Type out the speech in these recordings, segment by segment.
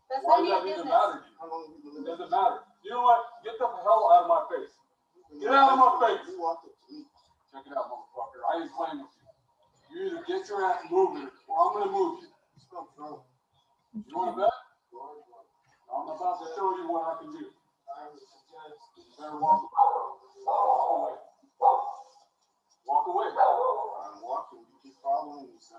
Why does that even matter to you? How long have you been It living? doesn't matter. You know what? Get the hell out of my face. Get out of my face. You walked up to me. Check it out, motherfucker. I ain't playing with you. You either get your ass moving or I'm gonna move you. Stop throwing. You want to bet? I'm about to show you what I can do. You better walk away. Walk away. I'm walking. You keep following me, sir.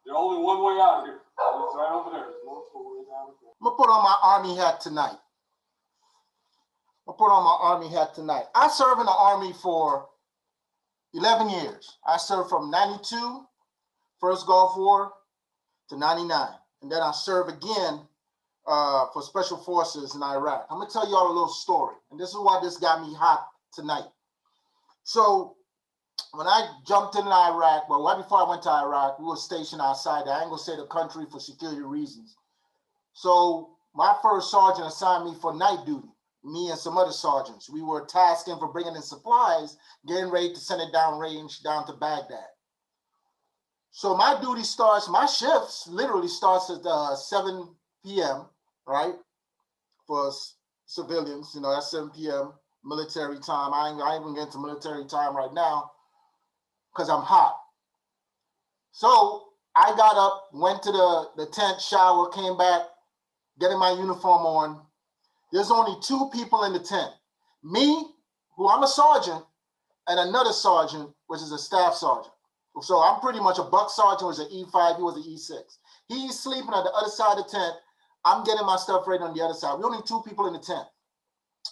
There's only one way out of here. It's right over there. There's multiple ways out of here. I'm gonna put on my army hat tonight. I served in the army for 11 years. I served from 92, first Gulf War, to 99. And then I served again for Special Forces in Iraq. I'm gonna tell y'all a little story. And this is why this got me hot tonight. So when I jumped into Iraq, well, right before I went to Iraq, we were stationed outside. I ain't gonna say the country for security reasons. So my first sergeant assigned me for night duty, me and some other sergeants. We were tasking for bringing in supplies, getting ready to send it down range down to Baghdad. So my duty starts, my shifts literally starts at 7 p.m., right? For civilians, you know, that's 7 p.m. military time. I ain't even getting to military time right now because I'm hot. So I got up, went to the tent, shower, came back, getting my uniform on. There's only two people in the tent. Me, who I'm a sergeant, and another sergeant, which is a staff sergeant. So I'm pretty much a buck sergeant, was an E5, he was an E6. He's sleeping at the other side of the tent. I'm getting my stuff ready on the other side. We only two people in the tent,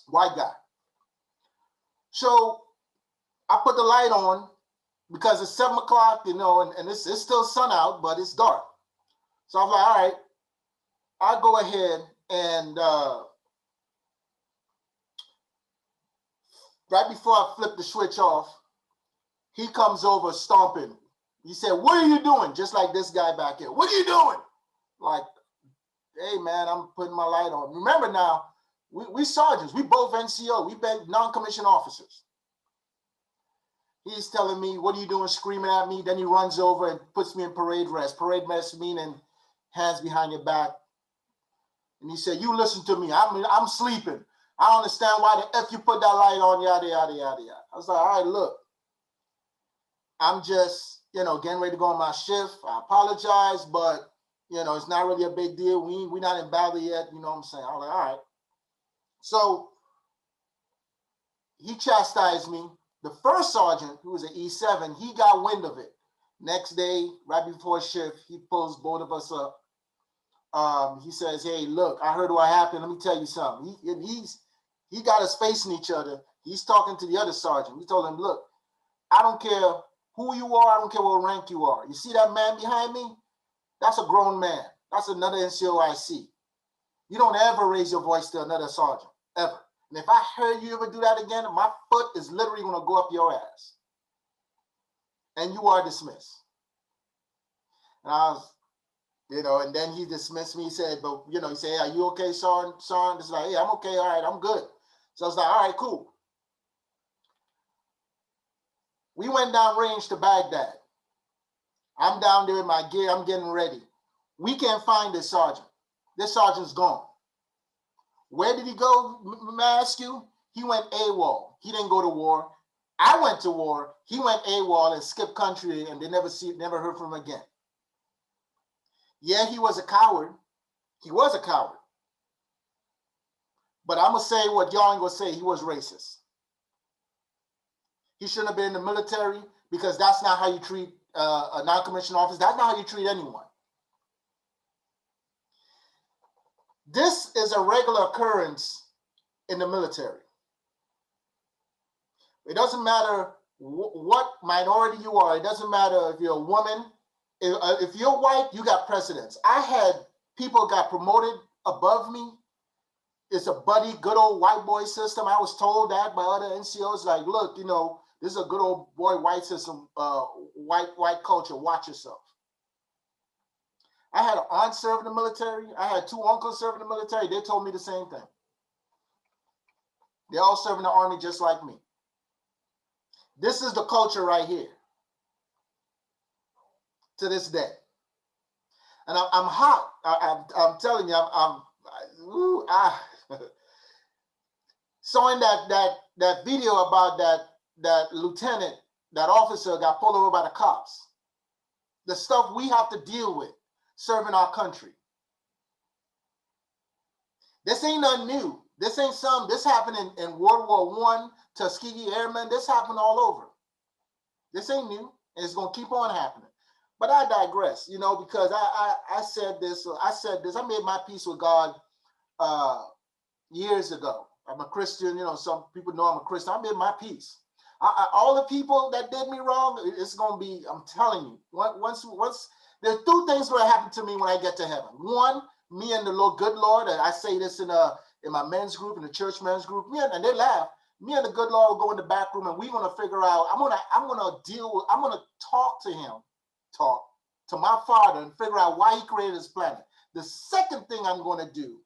white guy. So I put the light on because it's 7 o'clock, you know, and it's still sun out, but it's dark. So I'm like, all right, I'll go ahead and right before I flip the switch off, he comes over stomping. He said, "What are you doing?" Just like this guy back here. "What are you doing?" Like, hey man, I'm putting my light on. Remember now, we sergeants, we both NCO, we been non-commissioned officers. He's telling me, "What are you doing?" Screaming at me. Then he runs over and puts me in parade rest. Parade rest meaning hands behind your back. And he said, "You listen to me. I'm sleeping. I don't understand why the F you put that light on, yada, yada, yada, yada." I was like, all right, look, I'm just, you know, getting ready to go on my shift. I apologize, but, you know, it's not really a big deal. We're not in battle yet. You know what I'm saying? I was like, all right. So he chastised me. The first sergeant, who was an E7, he got wind of it. Next day, right before shift, he pulls both of us up. He says, "Hey, look, I heard what happened. Let me tell you something." He got us facing each other. He's talking to the other sergeant. He told him, "Look, I don't care who you are. I don't care what rank you are. You see that man behind me? That's a grown man. That's another NCOIC. You don't ever raise your voice to another sergeant, ever. And if I heard you ever do that again, my foot is literally going to go up your ass. And you are dismissed." And I was, you know, and then he dismissed me. He said, "But, you know," he said, "Hey, are you okay, Sean?" It's like, "Hey, I'm okay. All right, I'm good." So I was like, all right, cool. We went down range to Baghdad. I'm down there in my gear. I'm getting ready. We can't find this sergeant. This sergeant's gone. Where did he go, may I ask you? He went AWOL. He didn't go to war. I went to war. He went AWOL and skipped country, and they never heard from him again. Yeah, he was a coward. He was a coward. But I'm going to say what y'all ain't going to say. He was racist. He shouldn't have been in the military because that's not how you treat a non-commissioned officer. That's not how you treat anyone. This is a regular occurrence in the military. It doesn't matter what minority you are. It doesn't matter if you're a woman. If you're white, you got precedence. I had people got promoted above me. It's a buddy, good old white boy system. I was told that by other NCOs, like, look, you know, this is a good old boy white system, white culture. Watch yourself. I had an aunt serve in the military. I had two uncles serve in the military. They told me the same thing. They all serve in the army just like me. This is the culture right here to this day. And I'm hot. I'm telling you, ooh, showing that video about that lieutenant, that officer got pulled over by the cops. The stuff we have to deal with serving our country. This ain't nothing new. This ain't something. This happened in World War I, Tuskegee Airmen. This happened all over. This ain't new, and it's gonna keep on happening. But I digress, because I said this. I made my peace with God years ago. I'm a Christian. Some people know I'm a Christian. I made my peace. All the people that did me wrong, it's gonna be. I'm telling you. Once there's two things gonna happen to me when I get to heaven. One, me and the Lord, good Lord. And I say this in my men's group, in the church men's group. And they laugh. Me and the good Lord will go in the back room, and we're gonna figure out. I'm gonna talk to him, talk to my Father, and figure out why he created this planet. The second thing I'm gonna do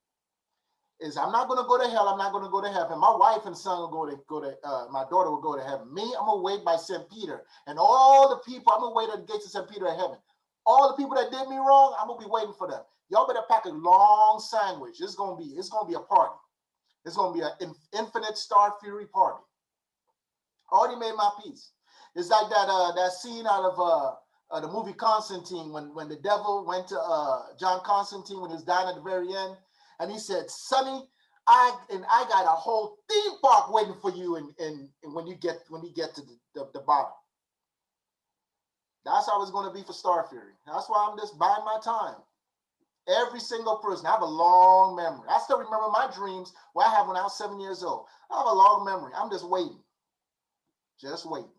is I'm not gonna go to hell. I'm not gonna go to heaven. My wife and son will go to my daughter will go to heaven. Me, I'm gonna wait by St. Peter, and all the people. I'm gonna wait at the gates of St. Peter in heaven. All the people that did me wrong, I'm gonna be waiting for them. Y'all better pack a long sandwich. It's gonna be a party. It's gonna be an infinite Star Fury party. Already made my peace. It's like that scene out of the movie Constantine when the devil went to John Constantine when he was dying at the very end, and he said, "Sonny, I got a whole theme park waiting for you, and when you get to the bottom." That's how it's going to be for Star Fury. That's why I'm just biding my time. Every single person. I have a long memory. I still remember my dreams what I had when I was 7 years old. I have a long memory. I'm just waiting. Just waiting.